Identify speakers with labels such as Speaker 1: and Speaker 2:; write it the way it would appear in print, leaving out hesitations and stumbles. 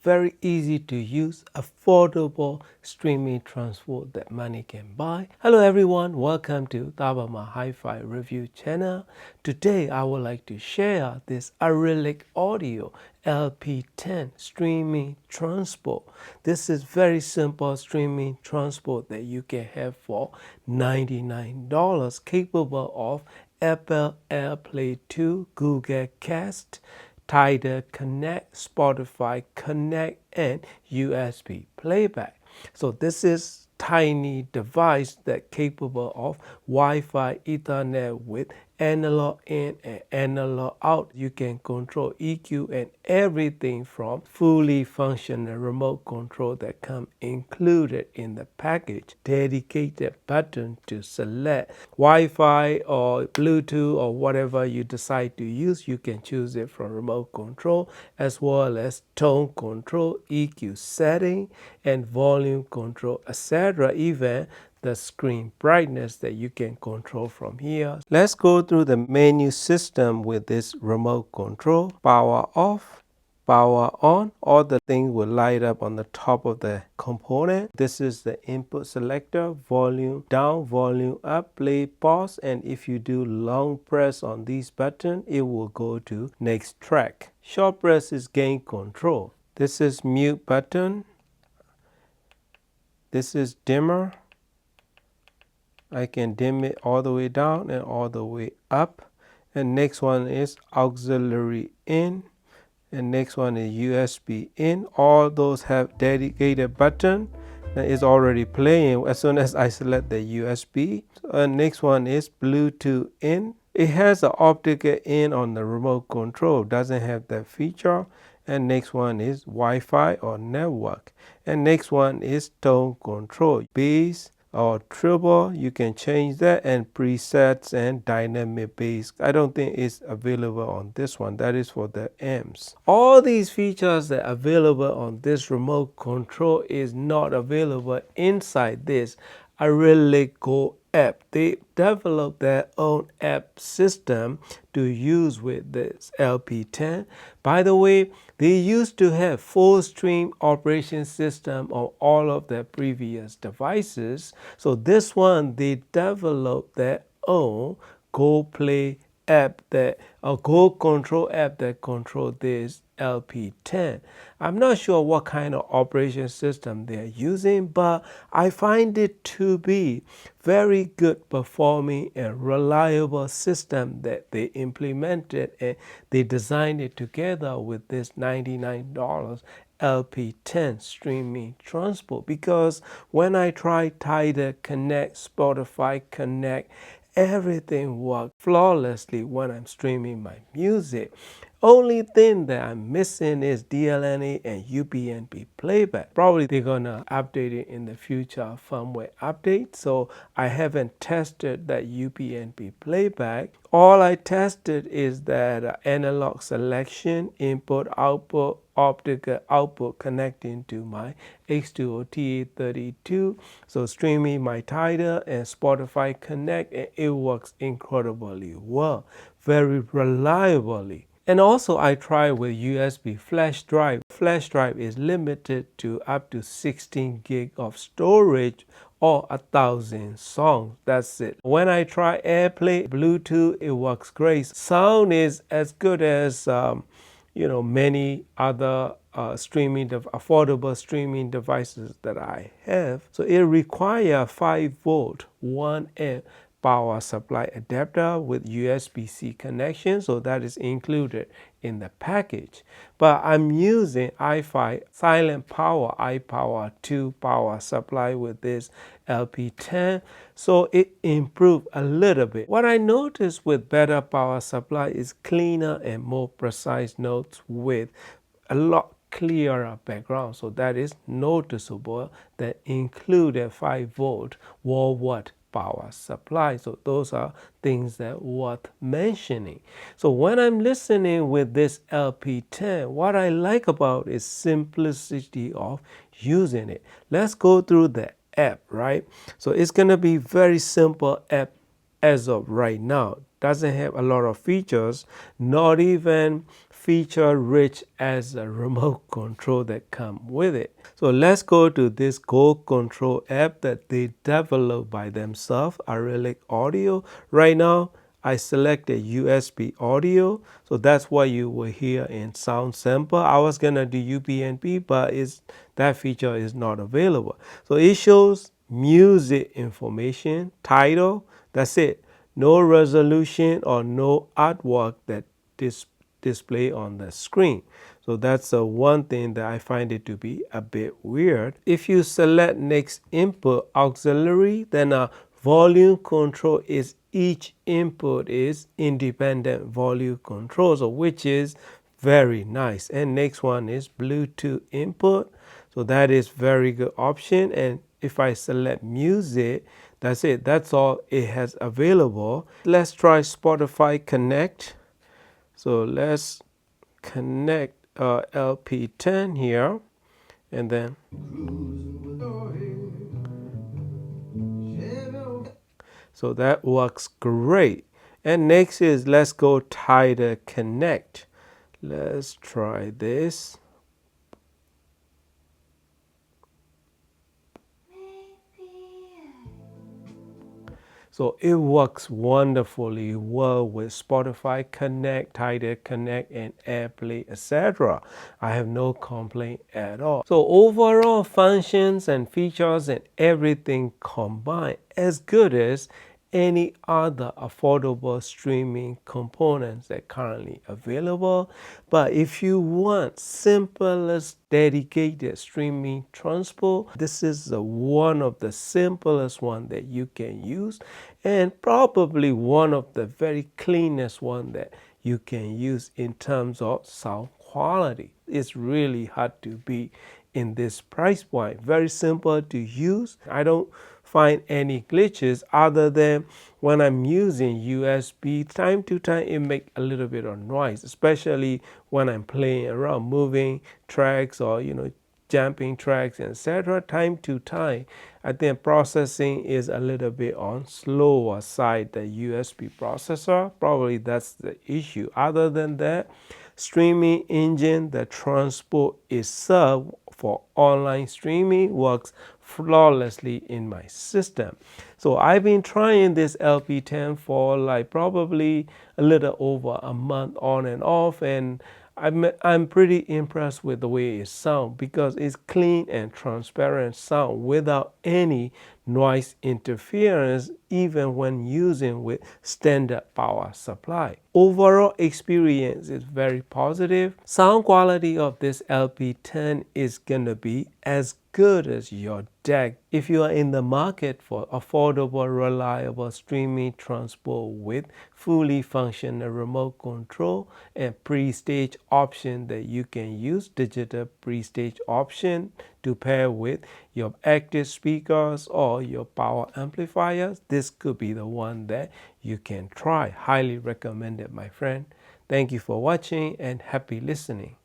Speaker 1: very easy to use, affordable streaming transport that money can buy. Hello everyone, welcome to Tabama Hi-Fi Review channel. Today I would like to share this Arylic Audio LP10 streaming transport. This is very simple streaming transport that you can have for $99, capable of Apple AirPlay 2, Google Cast, Tidal Connect, Spotify Connect, and USB playback. So this is tiny device that capable of Wi-Fi, Ethernet with analog in and analog out. You can control EQ and everything from fully functional remote control that come included in the package. Dedicated button to select Wi-Fi or Bluetooth or whatever you decide to use. You can choose it from remote control, as well as tone control, EQ setting, and volume control, etc. Even the screen brightness that you can control from here. Let's go through the menu system with this remote control. Power off, power on. All the things will light up on the top of the component. This is the input selector, volume down, volume up, play, pause, and if you do long press on this button, it will go to next track. Short press is gain control. This is mute button. This is dimmer. I can dim it all the way down and all the way up. And next one is auxiliary in. And next one is USB in. All those have dedicated button that is already playing as soon as I select the USB. And next one is Bluetooth in. It has an optical in on the remote control. Doesn't have that feature. And next one is Wi-Fi or network. And next one is tone control. Bass or treble, you can change that, and presets and dynamic bass. I don't think it's available on this one. That is for the amps. All these features that are available on this remote control is not available inside this Arylic Go app. They developed their own app system to use with this LP10. By the way, they used to have full stream operation system on all of their previous devices. So this one, they developed their own Go Play app that a Go Control app that control this LP10. I'm not sure what kind of operation system they're using, but I find it to be very good performing and reliable system that they implemented, and they designed it together with this $99 LP10 streaming transport. Because when I tried Tidal Connect, Spotify Connect, everything worked flawlessly when I'm streaming my music. Only thing that I'm missing is DLNA and UPnP playback. Probably they're gonna update it in the future firmware update. So I haven't tested that UPnP playback. All I tested is that analog selection, input, output, optical output connecting to my H2O TA32. So streaming my Tidal and Spotify Connect, and it works incredibly well, very reliably. And also I tried with USB flash drive. Flash drive is limited to up to 16 gig of storage or 1,000 songs. That's it. When I try AirPlay, Bluetooth, it works great. Sound is as good as many other affordable streaming devices that I have. So it requires 5-volt 1 amp power supply adapter with USB-C connection, so that is included in the package. But I'm using iFi Silent Power iPower 2 power supply with this LP10, so it improved a little bit. What I noticed with better power supply is cleaner and more precise notes with a lot clearer background, so that is noticeable. That included 5-volt wall watt power supply. So those are things that worth mentioning. So when I'm listening with this LP10, what I like about is simplicity of using it. Let's go through the app, right? So it's gonna be very simple app as of right now. Doesn't have a lot of features, not even feature rich as a remote control that come with it. So let's go to this Go Control app that they developed by themselves, Arelic Audio. Right now, I selected USB audio, so that's what you will hear in Sound Sample. I was gonna do UPnP, but that feature is not available. So it shows music information, title, that's it. No resolution or no artwork that display on the screen. So that's one thing that I find it to be a bit weird. If you select next input auxiliary, then a volume control is each input is independent volume control, so which is very nice. And next one is Bluetooth input. So that is very good option. And if I select music, that's it. That's all it has available. Let's try Spotify Connect. So let's connect LP10 here, and then so that works great. And next is let's go Tidal Connect. Let's try this. So it works wonderfully well with Spotify Connect, Tidal Connect, and AirPlay, etc. I have no complaint at all. So overall functions and features and everything combined as good as any other affordable streaming components that are currently available. But if you want simplest dedicated streaming transport, this is one of the simplest one that you can use, and probably one of the very cleanest one that you can use in terms of sound quality. It's really hard to beat in this price point. Very simple to use. I don't find any glitches other than when I'm using USB. Time to time it makes a little bit of noise, especially when I'm playing around, moving tracks or jumping tracks, etc. Time to time I think processing is a little bit on slower side, the USB processor. Probably that's the issue. Other than that, streaming engine, the transport itself for online streaming works flawlessly in my system. So I've been trying this LP10 for like probably a little over a month on and off, and I'm pretty impressed with the way it sounds because it's clean and transparent sound without any noise interference, even when using with standard power supply. Overall experience is very positive. Sound quality of this LP10 is gonna be as good as your DAC. If you are in the market for affordable, reliable streaming transport with fully functional remote control and pre-stage option that you can use, digital pre-stage option to pair with your active speakers or your power amplifiers, this could be the one that you can try. Highly recommended, my friend. Thank you for watching and happy listening.